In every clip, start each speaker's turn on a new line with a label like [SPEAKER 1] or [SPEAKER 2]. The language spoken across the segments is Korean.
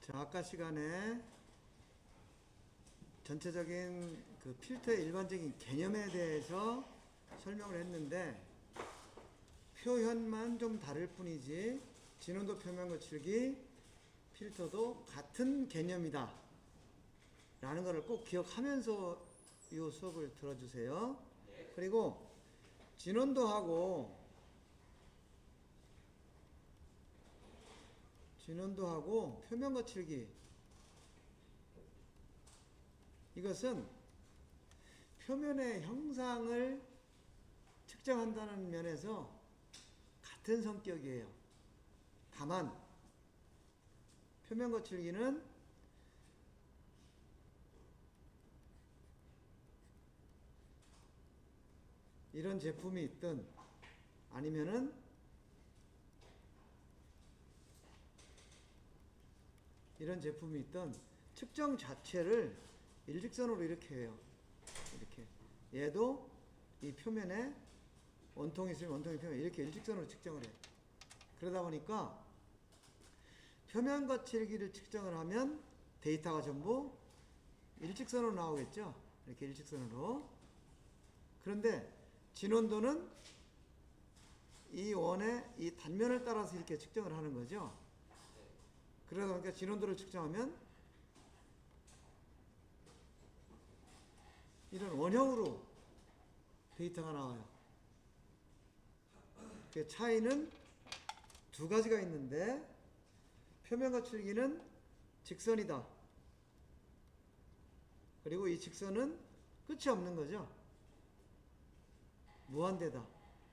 [SPEAKER 1] 자, 아까 시간에 전체적인 그 필터의 일반적인 개념에 대해서 설명을 했는데 표현만 좀 다를 뿐이지 진원도 표면 거칠기 필터도 같은 개념이다 라는 것을 꼭 기억하면서 이 수업을 들어주세요. 그리고 진원도하고 표면 거칠기 이것은 표면의 형상을 측정한다는 면에서 같은 성격이에요. 다만 표면 거칠기는 이런 제품이 있든 아니면은 이런 제품이 있든 측정 자체를 일직선으로 이렇게 해요. 이렇게. 얘도 이 표면에 원통이 있으면 원통의 표면 이렇게 일직선으로 측정을 해. 그러다 보니까 표면 거칠기를 측정을 하면 데이터가 전부 일직선으로 나오겠죠. 이렇게 일직선으로. 그런데 진원도는 이 원의 이 단면을 따라서 이렇게 측정을 하는 거죠. 그러다 보니까 진원도를 측정하면 이런 원형으로 데이터가 나와요. 그 차이는 두 가지가 있는데 표면 거칠기는 직선이다. 그리고 이 직선은 끝이 없는 거죠. 무한대다.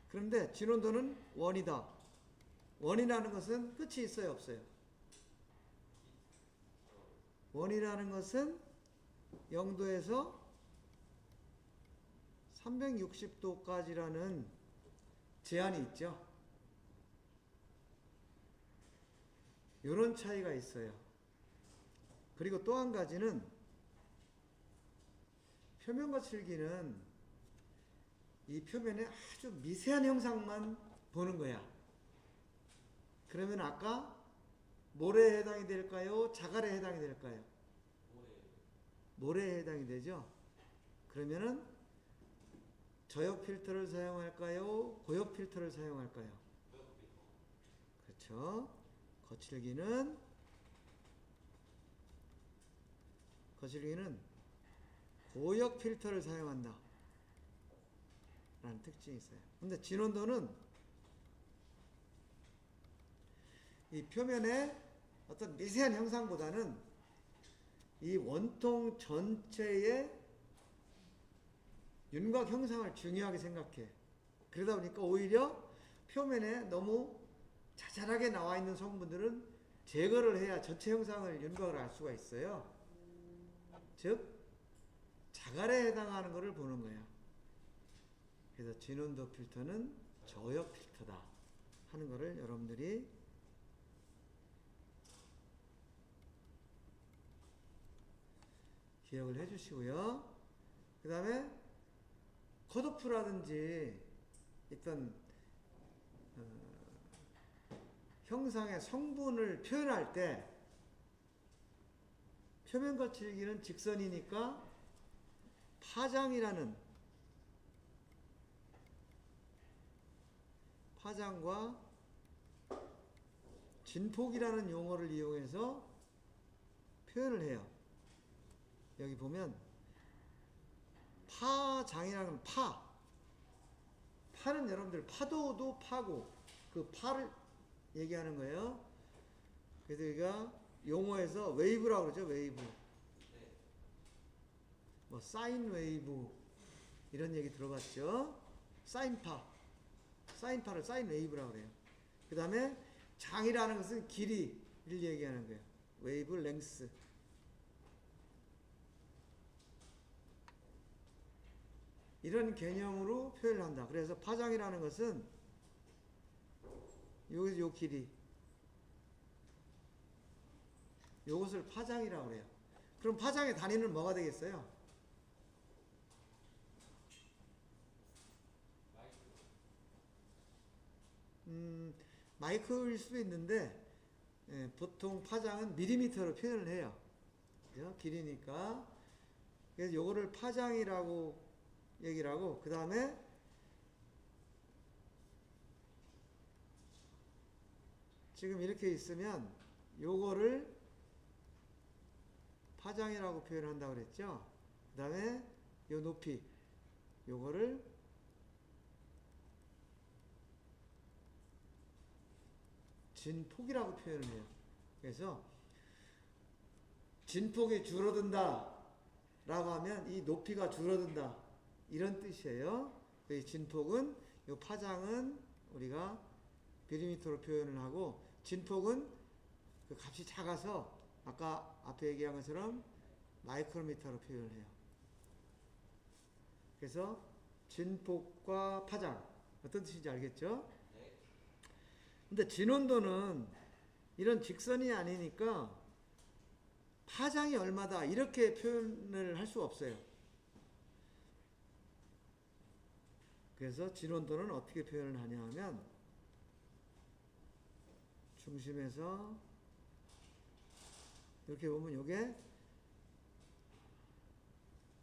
[SPEAKER 1] 그런데 진원도는 원이다. 원이라는 것은 끝이 있어요, 없어요? 원이라는 것은 0도에서 360도까지라는 제한이 있죠. 이런 차이가 있어요. 그리고 또 한 가지는 표면 거칠기는 이 표면에 아주 미세한 형상만 보는 거야. 그러면 아까 모래에 해당이 될까요? 자갈에 해당이 될까요? 모래에 해당이 되죠. 그러면은 저역 필터를 사용할까요? 고역 필터를 사용할까요? 그렇죠. 거칠기는 고역 필터를 사용한다 라는 특징이 있어요. 근데 진원도는 이 표면의 어떤 미세한 형상보다는 이 원통 전체의 윤곽 형상을 중요하게 생각해. 그러다 보니까 오히려 표면에 너무 자잘하게 나와 있는 성분들은 제거를 해야 전체 형상을 윤곽을 알 수가 있어요. 즉 자갈에 해당하는 것을 보는 거야. 그래서 진원도 필터는 저역 필터다 하는 것을 여러분들이 기억을 해 주시고요. 그 다음에 컷오프라든지 어떤 형상의 성분을 표현할 때 표면 거칠기는 직선이니까 파장과 진폭이라는 용어를 이용해서 표현을 해요. 여기 보면 파장이라는 파는 여러분들 파도도 파고 그 파를 얘기하는 거예요. 그래서 여기가 용어에서 웨이브라고 그러죠. 웨이브. 뭐 사인 웨이브 이런 얘기 들어봤죠. 사인파를 사인 웨이브라고 그래요. 그 다음에 장이라는 것은 길이를 얘기하는 거예요. 웨이브 랭스. 이런 개념으로 표현을 한다. 그래서 파장이라는 것은 여기서 요 길이, 요것을 파장이라고 그래요. 그럼 파장의 단위는 뭐가 되겠어요? 마이크로일 수도 있는데 보통 파장은 밀리미터로 표현을 해요. 그죠? 길이니까. 그래서 요거를 파장이라고 얘기를 하고, 그 다음에 지금 이렇게 있으면 요거를 파장이라고 표현한다고 그랬죠? 그 다음에 요 높이, 요거를 진폭이라고 표현을 해요. 그래서 진폭이 줄어든다 라고 하면 이 높이가 줄어든다 이런 뜻이에요. 이 진폭은, 이 파장은 우리가 밀리미터로 표현을 하고, 진폭은 그 값이 작아서 아까 앞에 얘기한 것처럼 마이크로미터로 표현을 해요. 그래서 진폭과 파장 어떤 뜻인지 알겠죠? 근데 진온도는 이런 직선이 아니니까 파장이 얼마다 이렇게 표현을 할 수 없어요. 그래서 진온도는 어떻게 표현을 하냐 하면, 중심에서 이렇게 보면 요게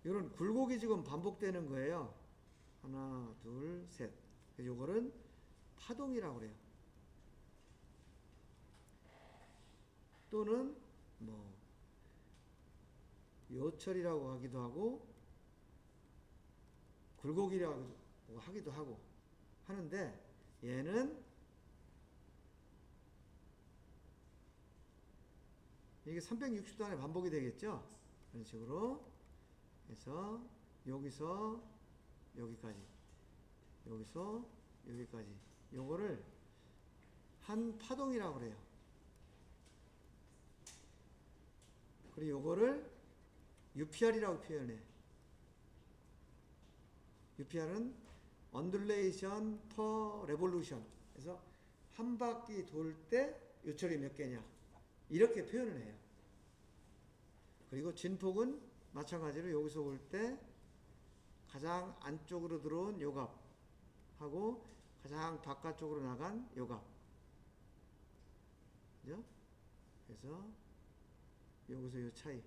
[SPEAKER 1] 이런 굴곡이 지금 반복되는 거예요. 하나, 둘, 셋. 요거는 파동이라고 그래요. 또는 뭐 요철이라고 하기도 하고 굴곡이라고 하기도 하고 하는데, 얘는 이게 360도 안에 반복이 되겠죠? 이런 식으로 해서 여기서 여기까지, 여기서 여기까지, 요거를 한 파동이라고 그래요. 그리고 요거를 UPR이라고 표현해. UPR은 Undulation per Revolution. 그래서 한 바퀴 돌 때 요철이 몇 개냐, 이렇게 표현을 해요. 그리고 진폭은 마찬가지로 여기서 올 때 가장 안쪽으로 들어온 요값하고 가장 바깥쪽으로 나간 요값. 그죠? 그래서 여기서 요 차이.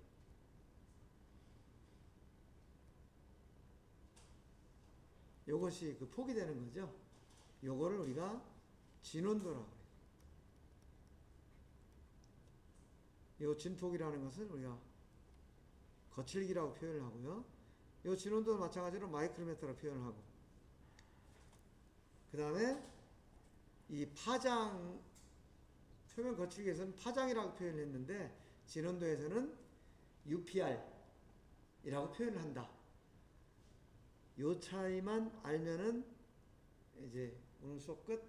[SPEAKER 1] 요것이 그 폭이 되는 거죠. 요거를 우리가 진온도라고 해요. 요 진폭이라는 것은 우리가 거칠기라고 표현을 하고요. 요 진온도는 마찬가지로 마이크로미터로 표현을 하고, 그 다음에 이 파장, 표면 거칠기에서는 파장이라고 표현을 했는데, 진온도에서는 UPR이라고 표현을 한다. 요 차이만 알면은 이제 오늘 수업 끝.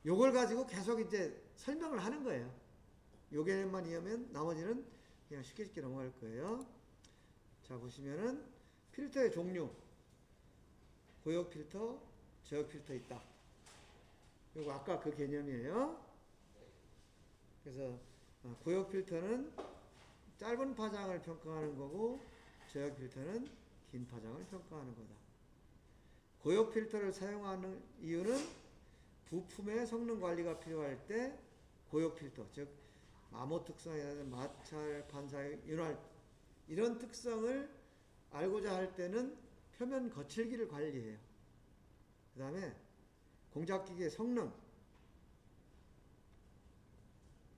[SPEAKER 1] 요걸 가지고 계속 이제 설명을 하는 거예요. 요게만 이해하면 나머지는 그냥 쉽게 넘어갈 거예요. 자, 보시면은 필터의 종류, 고역 필터, 저역 필터 있다. 요거 아까 그 개념이에요. 그래서 고역 필터는 짧은 파장을 평가하는 거고, 저역 필터는 긴 파장을 평가하는 거다. 고역 필터를 사용하는 이유는 부품의 성능 관리가 필요할 때 고역 필터, 즉 마모 특성이라든지 마찰, 반사율, 윤활, 이런 특성을 알고자 할 때는 표면 거칠기를 관리해요. 그 다음에 공작기기의 성능,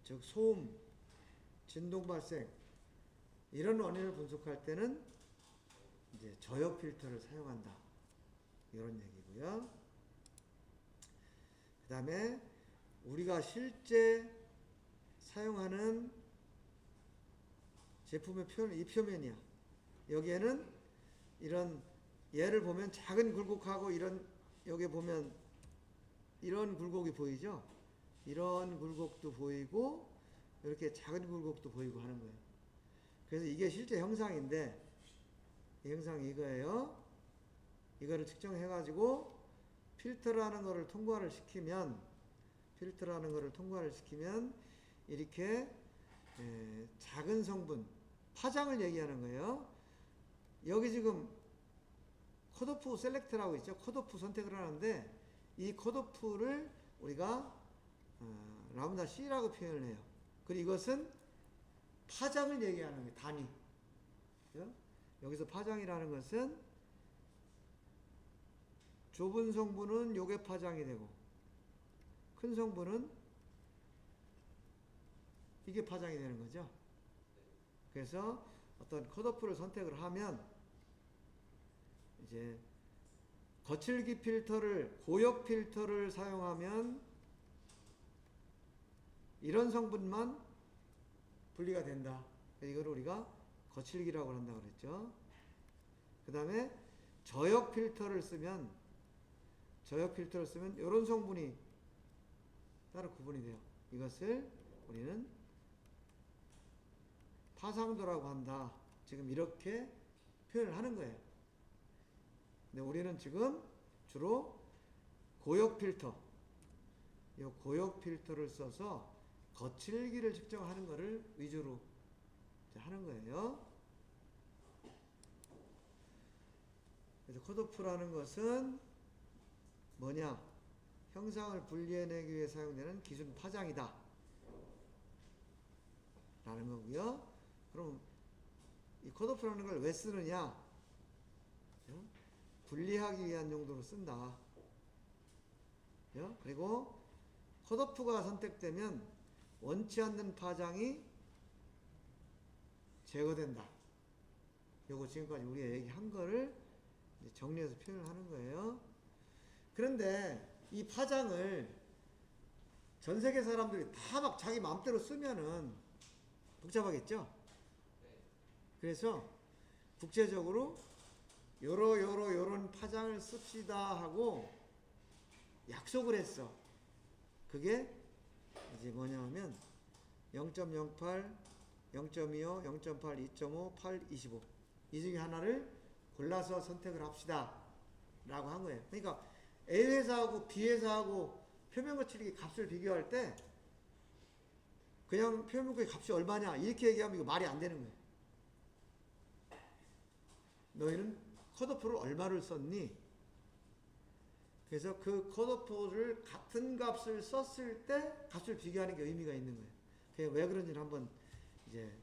[SPEAKER 1] 즉 소음, 진동 발생, 이런 원인을 분석할 때는 이제 저역 필터를 사용한다. 이런 얘기고요. 그 다음에 우리가 실제 사용하는 제품의 표면, 이 표면이야. 여기에는 이런, 얘를 보면 작은 굴곡하고 이런, 여기 보면 이런 굴곡이 보이죠? 이런 굴곡도 보이고 이렇게 작은 굴곡도 보이고 하는 거예요. 그래서 이게 실제 형상인데, 이 형상이 이거예요. 이거를 측정해가지고 필터라는 거를 통과를 시키면, 이렇게 작은 성분, 파장을 얘기하는 거예요. 여기 지금 컷오프 셀렉트라고 있죠. 컷오프 선택을 하는데, 이 컷오프를 우리가 라므다 C라고 표현을 해요. 그리고 이것은 파장을 얘기하는 거예요. 단위. 그죠? 여기서 파장이라는 것은 좁은 성분은 요게 파장이 되고 큰 성분은 이게 파장이 되는 거죠. 그래서 어떤 컷오프를 선택을 하면 이제 거칠기 필터를 고역 필터를 사용하면 이런 성분만 분리가 된다. 이걸 우리가 거칠기라고 한다 그랬죠. 그 다음에 저역 필터를 쓰면 이런 성분이 따로 구분이 돼요. 이것을 우리는 파상도라고 한다. 지금 이렇게 표현을 하는 거예요. 근데 우리는 지금 주로 고역 필터, 이 고역 필터를 써서 거칠기를 측정하는 것을 위주로 하는 거예요. 그래서 컷오프라는 것은 뭐냐? 형상을 분리해내기 위해 사용되는 기준 파장이다. 라는 거고요. 그럼 이 컷오프라는 걸 왜 쓰느냐? 분리하기 위한 용도로 쓴다. 그리고 컷오프가 선택되면 원치 않는 파장이 제거된다. 요거 지금까지 우리가 얘기한 거를 정리해서 표현을 하는 거예요. 그런데 이 파장을 전 세계 사람들이 다 막 자기 마음대로 쓰면은 복잡하겠죠? 그래서 국제적으로 요런 파장을 씁시다 하고 약속을 했어. 그게 이제 뭐냐면 0.08, 0.25, 0.8, 2.5, 8, 25 이 중에 하나를 골라서 선택을 합시다 라고 한 거예요. 그러니까 A 회사하고 B 회사하고 표면 거칠기 값을 비교할 때 그냥 표면 거칠기 값이 얼마냐 이렇게 얘기하면 이거 말이 안 되는 거예요. 너희는 컷오프를 얼마를 썼니? 그래서 그 컷오프를 같은 값을 썼을 때 값을 비교하는 게 의미가 있는 거예요. 그게 왜 그런지는 한번 이제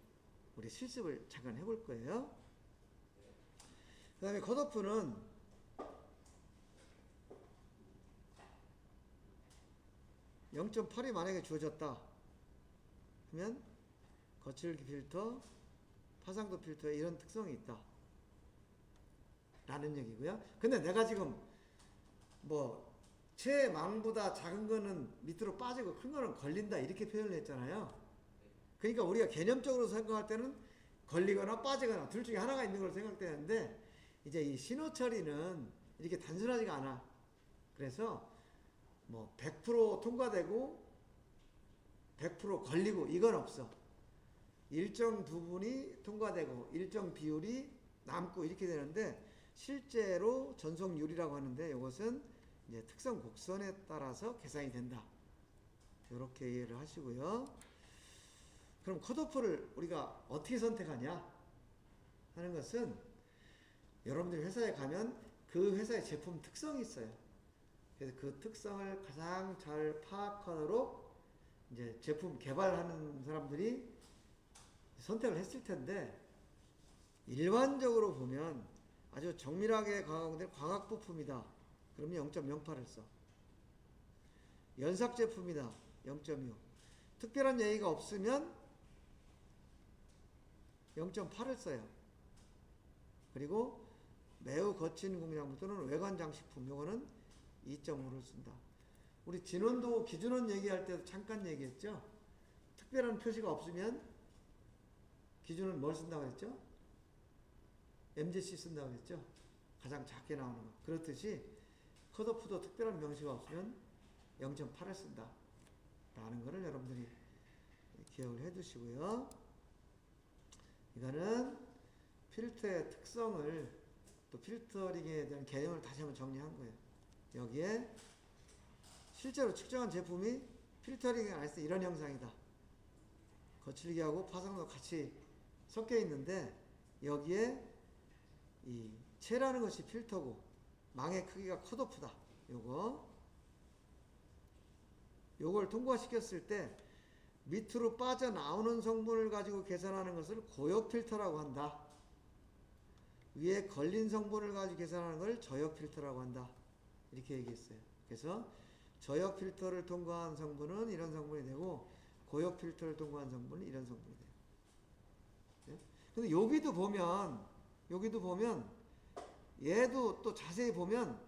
[SPEAKER 1] 우리 실습을 잠깐 해볼 거예요. 그 다음에 컷오프는 (0.8이) 만약에 주어졌다 하면 거칠기 필터, 파상도 필터에 이런 특성이 있다 라는 얘기고요. 근데 내가 지금 뭐 최망보다 작은 거는 밑으로 빠지고 큰 거는 걸린다 이렇게 표현을 했잖아요. 그러니까 우리가 개념적으로 생각할 때는 걸리거나 빠지거나 둘 중에 하나가 있는 걸로 생각되는데 이제 이 신호 처리는 이렇게 단순하지가 않아. 그래서 뭐 100% 통과되고 100% 걸리고 이건 없어. 일정 부분이 통과되고 일정 비율이 남고 이렇게 되는데 실제로 전속률이라고 하는데 이것은 이제 특성 곡선에 따라서 계산이 된다. 이렇게 이해를 하시고요. 그럼 컷오프를 우리가 어떻게 선택하냐 하는 것은 여러분들 회사에 가면 그 회사의 제품 특성이 있어요. 그래서 그 특성을 가장 잘 파악하도록 이제 제품 개발하는 사람들이 선택을 했을 텐데 일반적으로 보면 아주 정밀하게 가공된 광학 부품이다. 그러면 0.08을 써. 연삭 제품이다. 0.25. 특별한 예의가 없으면 0.8을 써요. 그리고 매우 거친 공작물 또는 외관 장식품 요거는 2.5를 쓴다. 우리 진원도 기준원 얘기할 때도 잠깐 얘기했죠. 특별한 표시가 없으면 기준은 뭘 쓴다고 했죠? MGC 쓴다고 했죠. 가장 작게 나오는 거. 그렇듯이 컷오프도 특별한 명시가 없으면 0.8을 쓴다 라는 거를 여러분들이 기억을 해 두시고요. 이거는 필터의 특성을 또 필터링에 대한 개념을 다시 한번 정리한 거예요. 여기에 실제로 측정한 제품이 필터링을 안 했을 때 이런 형상이다. 거칠기하고 파상도 같이 섞여 있는데 여기에 이 체라는 것이 필터고 망의 크기가 컷오프다. 요거 요걸 통과시켰을 때 밑으로 빠져나오는 성분을 가지고 계산하는 것을 고역 필터라고 한다. 위에 걸린 성분을 가지고 계산하는 걸 저역 필터라고 한다. 이렇게 얘기했어요. 그래서 저역 필터를 통과한 성분은 이런 성분이 되고 고역 필터를 통과한 성분은 이런 성분이 돼요. 예? 근데 여기도 보면 얘도 또 자세히 보면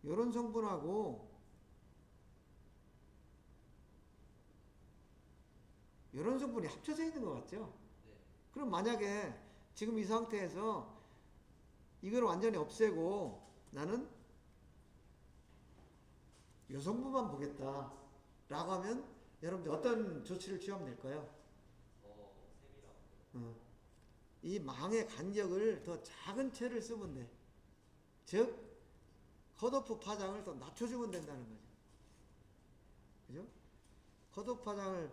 [SPEAKER 1] 이런 성분하고 이런 성분이 합쳐져 있는 것 같죠? 그럼 만약에 지금 이 상태에서 이걸 완전히 없애고 나는 요 성분만 보겠다 라고 하면 여러분들 어떤 조치를 취하면 될까요? 이 망의 간격을 더 작은 채를 쓰면 돼. 즉 컷오프 파장을 더 낮춰주면 된다는 거죠. 그죠? 컷오프 파장을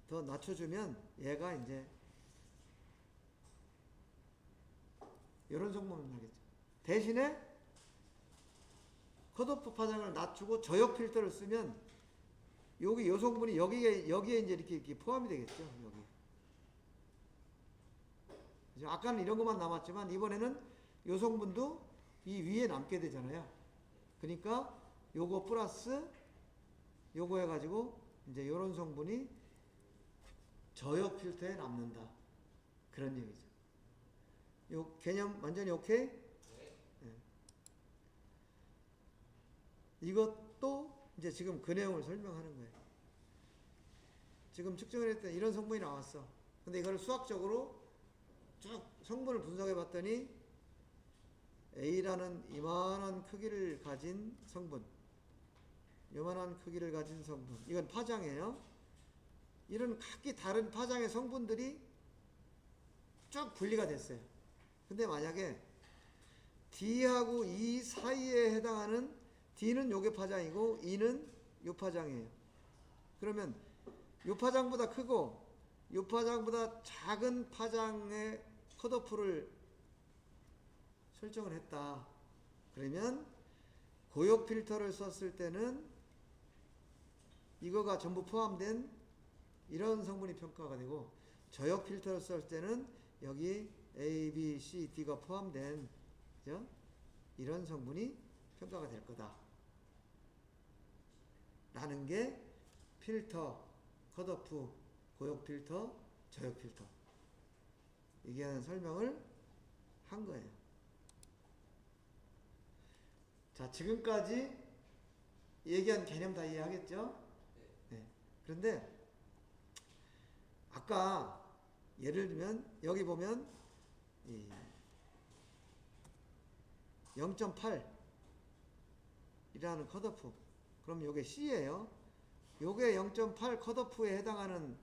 [SPEAKER 1] 더 낮춰주면 얘가 이제 이런 성분을 하겠죠. 대신에 컷오프 파장을 낮추고 저역 필터를 쓰면 여기 요 성분이 여기에 이제 이렇게 포함이 되겠죠. 여기. 그죠? 아까는 이런 것만 남았지만 이번에는 요 성분도 이 위에 남게 되잖아요. 그러니까 요거 플러스 요거 해가지고 이제 요런 성분이 저역 필터에 남는다. 그런 얘기죠. 요 개념 완전히 오케이? 네. 이것도 이제 지금 그 내용을 설명하는 거예요. 지금 측정을 했더니 이런 성분이 나왔어. 근데 이거를 수학적으로 쭉 성분을 분석해 봤더니 A라는 이만한 크기를 가진 성분, 요만한 크기를 가진 성분, 이건 파장이에요. 이런 각기 다른 파장의 성분들이 쭉 분리가 됐어요. 근데 만약에 D하고 E 사이에 해당하는 D는 요게 파장이고 E는 요 파장이에요. 그러면 요 파장보다 크고 요 파장보다 작은 파장의 컷오프를 설정을 했다. 그러면 고역 필터를 썼을 때는 이거가 전부 포함된 이런 성분이 평가가 되고 저역 필터를 썼을 때는 여기 A, B, C, D가 포함된 그죠? 이런 성분이 평가가 될 거다. 라는 게 필터, 컷오프, 고역 필터, 저역 필터. 이게 하는 설명을 한 거예요. 자, 지금까지 얘기한 개념 다 이해하겠죠? 네. 그런데 아까 예를 들면 여기 보면 0.8 이라는 컷오프. 그럼 요게 C예요. 요게 0.8 컷오프에 해당하는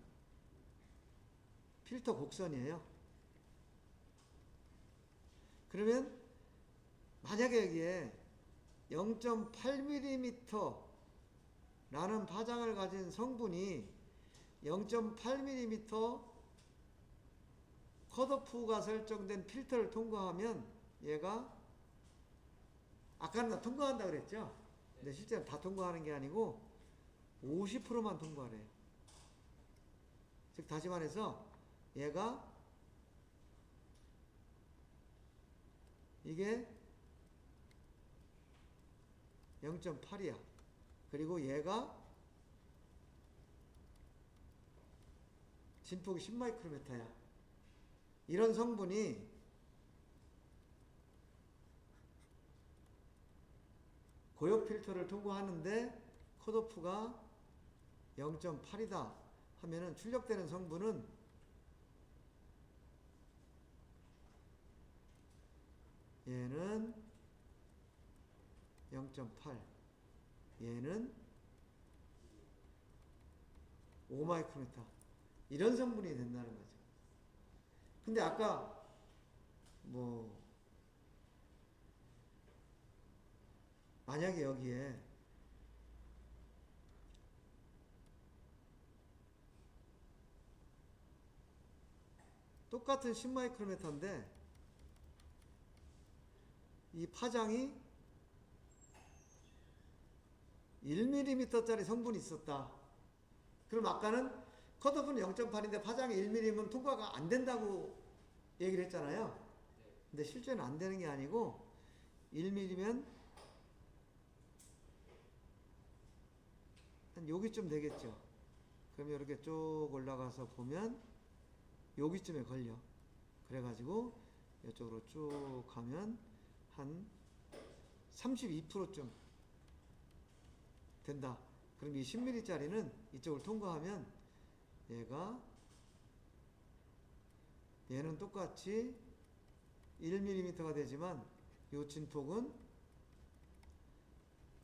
[SPEAKER 1] 필터 곡선이에요. 그러면 만약에 여기에 0.8mm 라는 파장을 가진 성분이 0.8mm 컷오프가 설정된 필터를 통과하면 얘가 아까는 다 통과한다 그랬죠? 근데 실제로 다 통과하는 게 아니고 50%만 통과를 해요. 즉 다시 말해서 얘가 이게 0.8이야. 그리고 얘가 진폭이 10마이크로미터야. 이런 성분이 고역 필터를 통과하는데 컷오프가 0.8이다 하면은 출력되는 성분은 얘는 0.8, 얘는 5마이크로미터 이런 성분이 된다는 거죠. 근데 아까 만약에 여기에 똑같은 10마이크로미터인데 이 파장이 1mm짜리 성분이 있었다. 그럼 아까는 컷오프는 0.8인데 파장이 1mm면 통과가 안 된다고 얘기를 했잖아요. 근데 실제는 안 되는 게 아니고 1mm면 한 여기쯤 되겠죠. 그럼 이렇게 쭉 올라가서 보면 여기쯤에 걸려. 그래가지고 이쪽으로 쭉 가면 한 32%쯤 된다. 그럼 이 10mm짜리는 이쪽을 통과하면 얘는 똑같이 1mm가 되지만 이 진폭은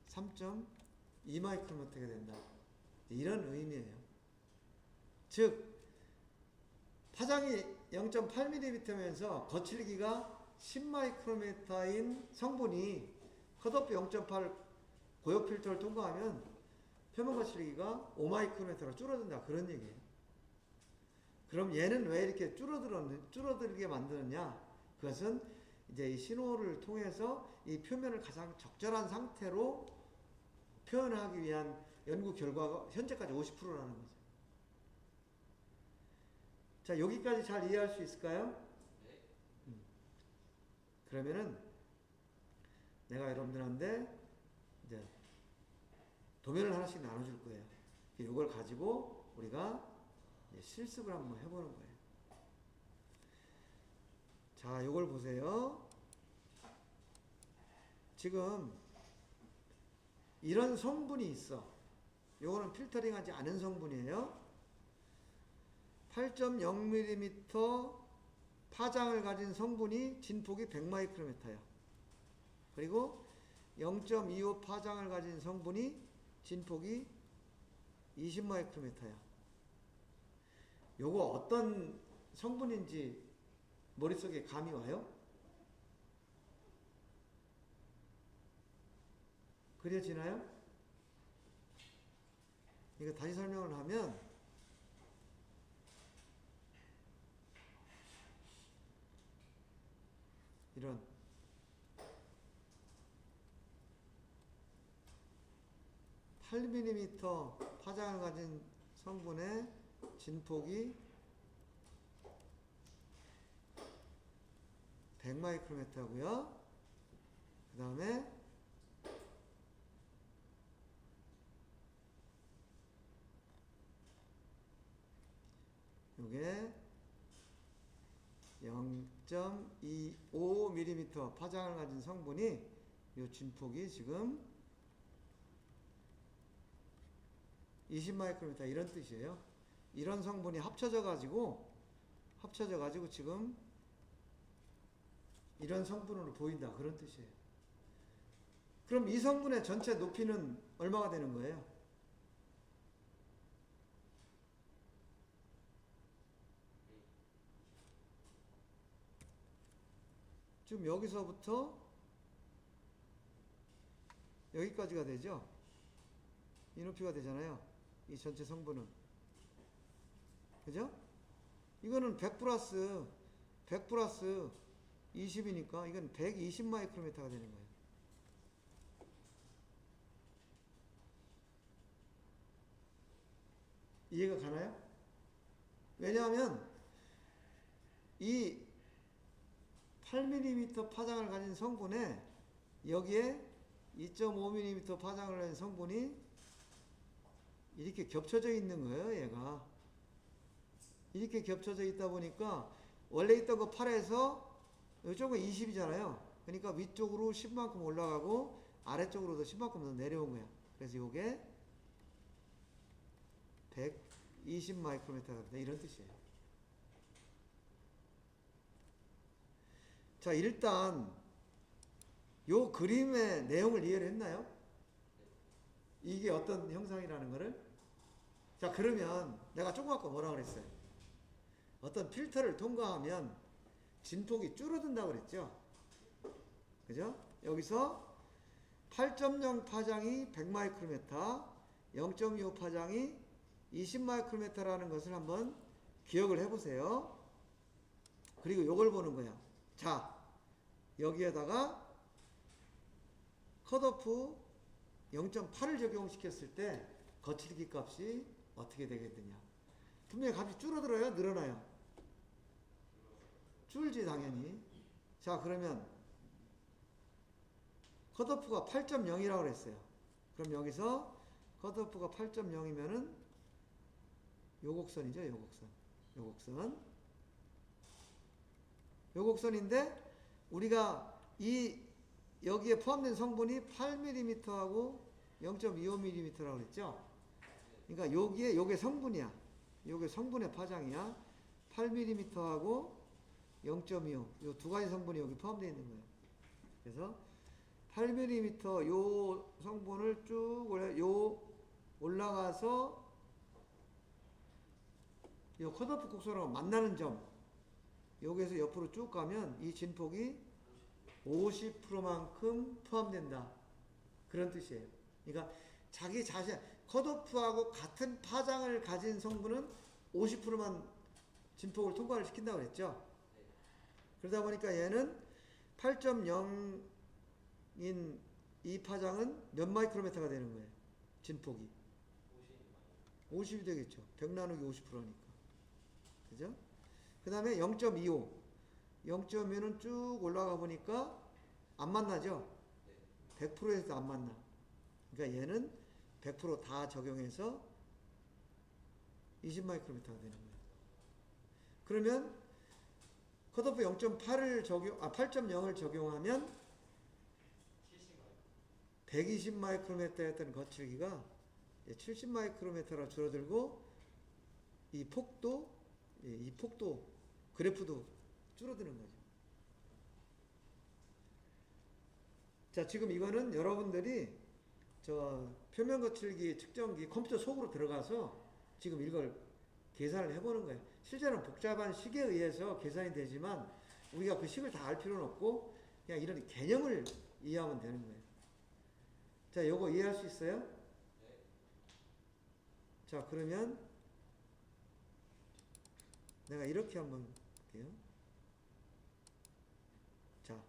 [SPEAKER 1] 3.2 마이크로미터가 된다. 이런 의미예요. 즉 파장이 0.8mm면서 거칠기가 10 마이크로미터인 성분이 컷오프 0.8 고역 필터를 통과하면 표면 거칠기가 5 마이크로미터로 줄어든다. 그런 얘기예요. 그럼 얘는 왜 이렇게 줄어들게 만드느냐? 그것은 이제 이 신호를 통해서 이 표면을 가장 적절한 상태로 표현하기 위한 연구 결과가 현재까지 50%라는 거죠. 자, 여기까지 잘 이해할 수 있을까요? 네. 그러면은 내가 여러분들한테 이제 도면을 하나씩 나눠줄 거예요. 이걸 가지고 우리가 실습을 한번 해보는 거예요. 자, 요걸 보세요. 지금 이런 성분이 있어. 요거는 필터링하지 않은 성분이에요. 8.0mm 파장을 가진 성분이 진폭이 100마이크로미터야. 그리고 0.25 파장을 가진 성분이 진폭이 20마이크로미터야. 요거 어떤 성분인지 머릿속에 감이 와요? 그려지나요? 이거 다시 설명을 하면 이런 8mm 파장을 가진 성분의 진폭이 100마이크로미터고요. 그 다음에 이게 0.25mm 파장을 가진 성분이 이 진폭이 지금 20마이크로미터 이런 뜻이에요. 이런 성분이 합쳐져 가지고 지금 이런 성분으로 보인다. 그런 뜻이에요. 그럼 이 성분의 전체 높이는 얼마가 되는 거예요? 지금 여기서부터 여기까지가 되죠? 이 높이가 되잖아요. 이 전체 성분은. 그죠? 이거는 100 플러스 20이니까 이건 120 마이크로미터가 되는 거예요. 이해가 가나요? 왜냐하면 이 8mm 파장을 가진 성분에 여기에 2.5mm 파장을 가진 성분이 이렇게 겹쳐져 있는 거예요. 얘가 이렇게 겹쳐져 있다 보니까 원래 있던 거 8에서 이쪽은 20이잖아요. 그러니까 위쪽으로 10만큼 올라가고 아래쪽으로도 10만큼 더 내려온 거야. 그래서 이게 120 마이크로미터가 된다. 이런 뜻이에요. 자, 일단 요 그림의 내용을 이해를 했나요? 이게 어떤 형상이라는 거를? 자, 그러면 내가 조금 아까 뭐라 그랬어요? 어떤 필터를 통과하면 진폭이 줄어든다고 그랬죠? 그죠? 여기서 8.0 파장이 100 마이크로미터, 0.25 파장이 20 마이크로미터라는 것을 한번 기억을 해보세요. 그리고 요걸 보는 거야. 자, 여기에다가 컷오프 0.8을 적용시켰을 때 거칠기 값이 어떻게 되겠느냐. 분명히 값이 줄어들어요? 늘어나요? 줄지 당연히. 자, 그러면 컷오프가 8.0이라고 그랬어요. 그럼 여기서 컷오프가 8.0이면은 요 곡선이죠, 요 곡선. 요 곡선. 요 곡선인데 우리가 여기에 포함된 성분이 8mm하고 0.25mm라고 그랬죠? 그러니까 요게 성분이야. 요게 성분의 파장이야. 8mm하고 0.25. 요 두 가지 성분이 여기 포함되어 있는 거예요. 그래서 8mm 요 성분을 쭉 올라가서 요 컷오프 곡선하고 만나는 점, 여기에서 옆으로 쭉 가면 이 진폭이 50%만큼 포함된다. 그런 뜻이에요. 그러니까 자기 자신, 컷오프하고 같은 파장을 가진 성분은 50%만 진폭을 통과를 시킨다고 그랬죠. 그러다 보니까 얘는 8.0인 이 파장은 몇 마이크로미터가 되는 거예요. 진폭이 50이 되겠죠. 100 나누기 50%니까. 그죠? 그 다음에 0.25. 0.25는 쭉 올라가 보니까 안 만나죠? 100%에서도 안 만나. 그러니까 얘는 100% 다 적용해서 20 마이크로미터가 되는 거예요. 그러면 컷오프 8.0을 적용하면 120 마이크로미터였던 거칠기가 70 마이크로미터로 줄어들고 이 폭도 그래프도 줄어드는 거죠. 자, 지금 이거는 여러분들이 저 표면 거칠기 측정기 컴퓨터 속으로 들어가서 지금 이걸 계산을 해보는 거예요. 실제로는 복잡한 식에 의해서 계산이 되지만 우리가 그 식을 다 알 필요는 없고 그냥 이런 개념을 이해하면 되는 거예요. 자, 요거 이해할 수 있어요? 네. 자, 그러면 내가 이렇게 한번 볼게요. 자,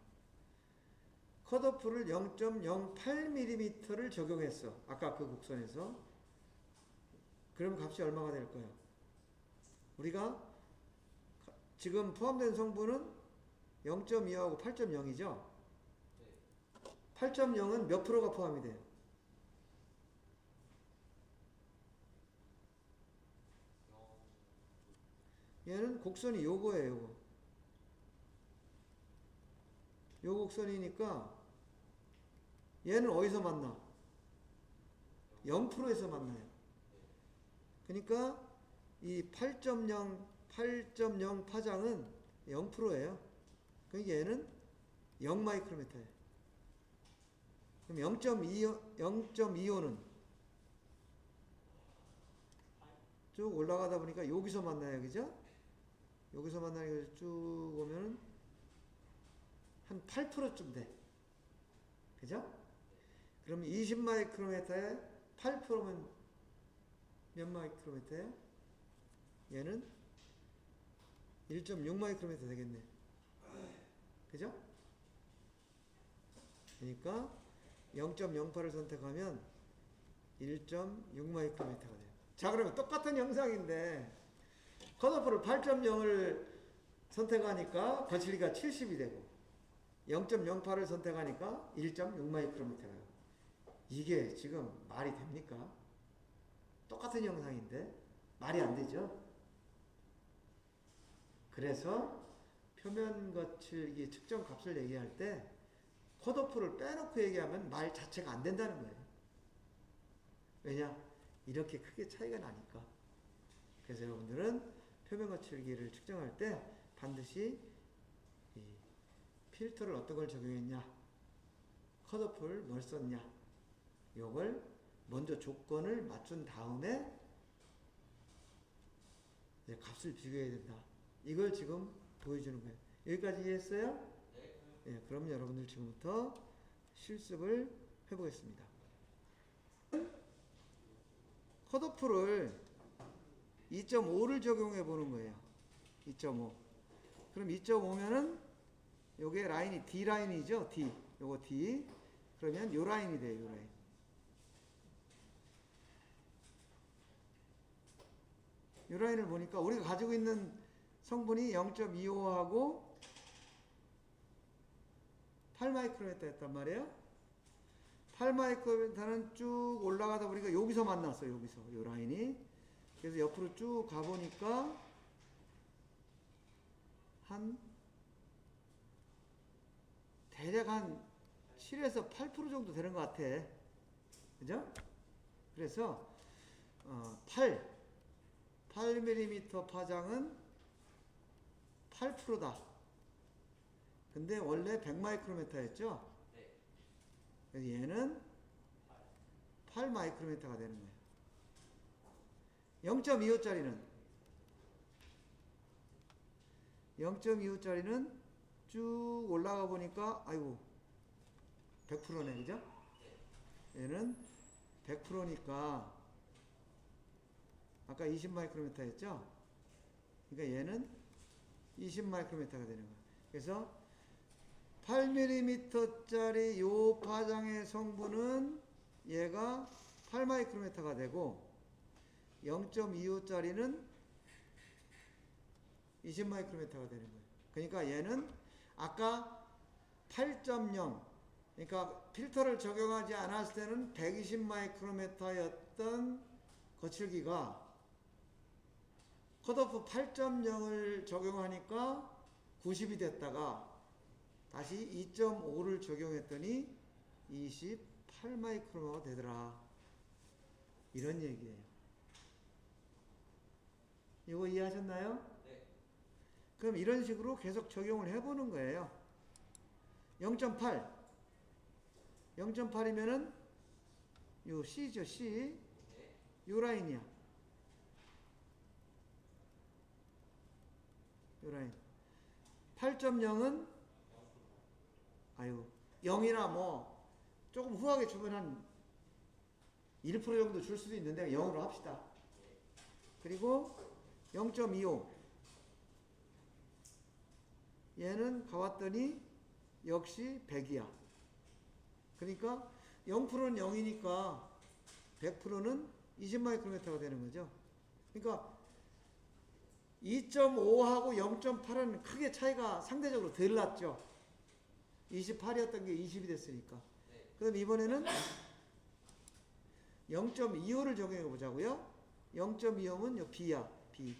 [SPEAKER 1] 컷오프를 0.08mm를 적용했어. 아까 그 곡선에서. 그럼 값이 얼마가 될 거예요? 우리가 지금 포함된 성분은 0.2하고 8.0이죠? 8.0은 몇 프로가 포함이 돼요? 얘는 곡선이 요거예요, 요거. 요 곡선이니까 얘는 어디서 만나? 0%에서 만나요. 그러니까 이 8.0 파장은 0%예요. 그러니까 얘는 0 마이크로미터예요. 그럼 0.25는 쭉 올라가다 보니까 여기서 만나요, 그죠? 여기서 만나니까 쭉 오면 한 8%쯤 돼. 그죠? 그럼 20 마이크로미터에 8%면 몇 마이크로미터예요? 얘는 1.6 마이크로미터 되겠네. 그죠? 그러니까 0.08을 선택하면 1.6 마이크로미터가 돼요. 자, 그러면 똑같은 영상인데 컷오프를 8.0을 선택하니까 거칠기가 70이 되고 0.08을 선택하니까 1.6 마이크로미터가 돼요. 이게 지금 말이 됩니까? 똑같은 영상인데 말이 안 되죠? 그래서 표면 거칠기 측정 값을 얘기할 때 컷오프를 빼놓고 얘기하면 말 자체가 안 된다는 거예요. 왜냐? 이렇게 크게 차이가 나니까. 그래서 여러분들은 표면 거칠기를 측정할 때 반드시 이 필터를 어떤 걸 적용했냐, 컷오프를 뭘 썼냐, 요걸 먼저 조건을 맞춘 다음에 이제 값을 비교해야 된다. 이걸 지금 보여주는 거예요. 여기까지 이해했어요? 네. 네, 그럼 여러분들 지금부터 실습을 해보겠습니다. 컷오프를 2.5를 적용해 보는 거예요. 2.5. 그럼 2.5면은 요게 라인이 D 라인이죠? D. 요거 D. 그러면 요 라인이 돼요. 요 라인. 라인을 보니까 우리가 가지고 있는 성분이 0.25하고 8마이크로메타였단 말이에요. 8마이크로메타는 쭉 올라가다 보니까 여기서 만났어요. 여기서 이 라인이. 그래서 옆으로 쭉 가보니까 대략 한 7에서 8% 정도 되는 것 같아. 그죠? 그래서 8mm 파장은 8%다. 근데 원래 100마이크로메타였죠?
[SPEAKER 2] 네.
[SPEAKER 1] 그래서 얘는 8마이크로메타가 되는 거예요. 0.25짜리는 쭉 올라가 보니까 아이고 100%네. 그죠? 얘는 100%니까 아까 20마이크로메타였죠? 그러니까 얘는 20마이크로메타가 되는 거예요. 그래서 8mm짜리 요 파장의 성분은 얘가 8마이크로메타가 되고 0.25짜리는 20마이크로메타가 되는 거예요. 그러니까 얘는 아까 8.0 그러니까 필터를 적용하지 않았을 때는 120마이크로메타였던 거칠기가 컷오프 8.0을 적용하니까 90이 됐다가 다시 2.5를 적용했더니 28마이크로가 되더라. 이런 얘기예요. 이거 이해하셨나요?
[SPEAKER 2] 네.
[SPEAKER 1] 그럼 이런 식으로 계속 적용을 해보는 거예요. 0.8 0.8이면은 요 C죠. C.
[SPEAKER 2] 네.
[SPEAKER 1] 요 라인이야. 요 라인. 8.0은 아유 0이나 뭐 조금 후하게 주면 한 1% 정도 줄 수도 있는데 0으로 합시다. 그리고 0.25 얘는 가봤더니 역시 100이야. 그러니까 0%는 0이니까 100%는 20마이크로메타가 되는 거죠. 그러니까 2.5하고 0.8은 크게 차이가 상대적으로 덜 났죠. 28이었던 게 20이 됐으니까.
[SPEAKER 2] 네.
[SPEAKER 1] 그럼 이번에는 0.25를 적용해 보자고요. 0.25는 요 B야. B.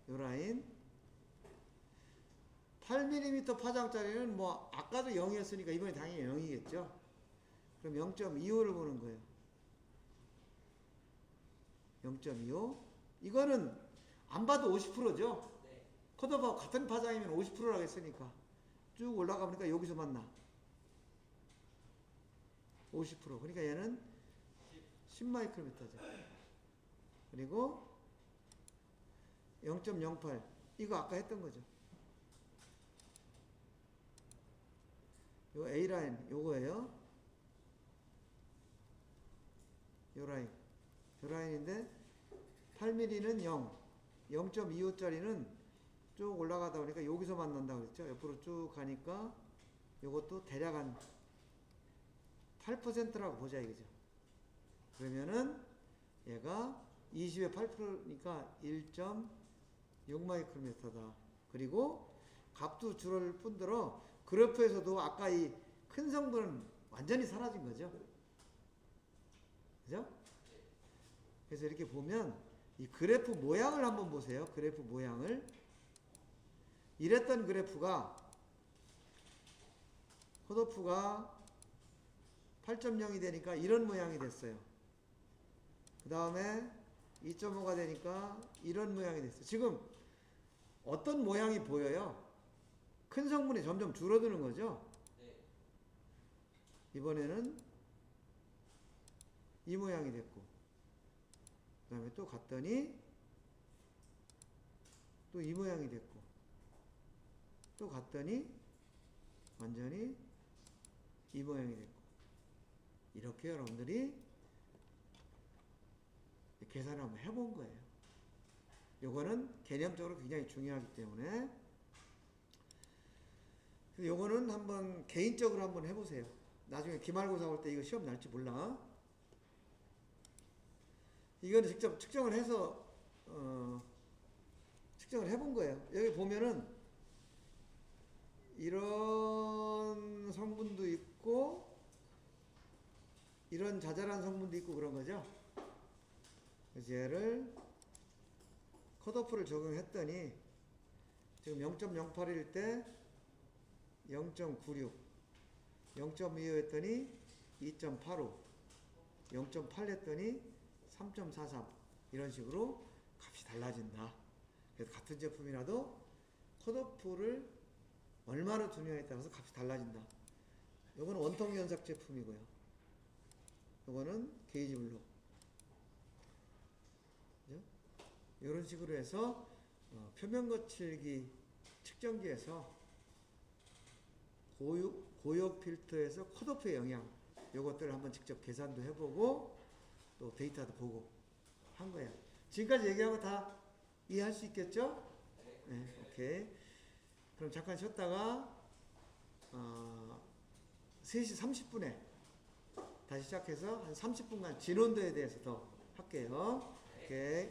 [SPEAKER 1] 요 라인. 8mm 파장짜리는 뭐 아까도 0이었으니까 이번에 당연히 0이겠죠. 그럼 0.25를 보는 거예요. 0.25. 이거는 안 봐도 50%죠.
[SPEAKER 2] 네.
[SPEAKER 1] 컷오프하고 같은 파장이면 50%라고 했으니까 쭉 올라가보니까 여기서 만나. 50%. 그러니까 얘는 10마이크로미터죠. 그리고 0.08. 이거 아까 했던 거죠. 요 A라인 요거예요. 요 라인. 요 라인인데 8mm는 0. 0.25짜리는 쭉 올라가다 보니까 여기서 만난다고 그랬죠. 옆으로 쭉 가니까 요것도 대략 한 8%라고 보자 이거죠. 그러면은 얘가 20에 8%니까 1.6마이크로미터다. 그리고 값도 줄을 뿐더러 그래프에서도 아까 이 큰 성분은 완전히 사라진 거죠. 그죠? 그래서 이렇게 보면 이 그래프 모양을 한번 보세요. 그래프 모양을. 이랬던 그래프가 컷오프가 8.0이 되니까 이런 모양이 됐어요. 그 다음에 2.5가 되니까 이런 모양이 됐어요. 지금 어떤 모양이 보여요? 큰 성분이 점점 줄어드는 거죠?
[SPEAKER 2] 네.
[SPEAKER 1] 이번에는 이 모양이 됐고, 그 다음에 또 갔더니 또 이 모양이 됐고, 또 갔더니 완전히 이 모양이 됐고, 이렇게 여러분들이 계산을 한번 해본 거예요. 요거는 개념적으로 굉장히 중요하기 때문에 요거는 한번 개인적으로 한번 해보세요. 나중에 기말고사 올 때 이거 시험 날지 몰라. 이거는 직접 측정을 해서 측정을 해본 거예요. 여기 보면은 이런 성분도 있고 이런 자잘한 성분도 있고 그런 거죠. 그래서 얘를 컷오프를 적용했더니 지금 0.08일 때 0.96, 0.25 했더니 2.85, 0.8 했더니 3.43 이런 식으로 값이 달라진다. 그래서 같은 제품이라도 컷오프를 얼마나 두느냐에 따라서 값이 달라진다. 요거는 원통 연삭 제품이고요. 요거는 게이지 블록. 그죠? 이런 식으로 해서 표면 거칠기 측정기에서 고역 필터에서 컷오프의 영향 요것들을 한번 직접 계산도 해보고 또 데이터도 보고 한 거예요. 지금까지 얘기한 거 다 이해할 수 있겠죠? 네, 오케이. 그럼 잠깐 쉬었다가 3시 30분에 다시 시작해서 한 30분간 진원도에 대해서 더 할게요. 오케이.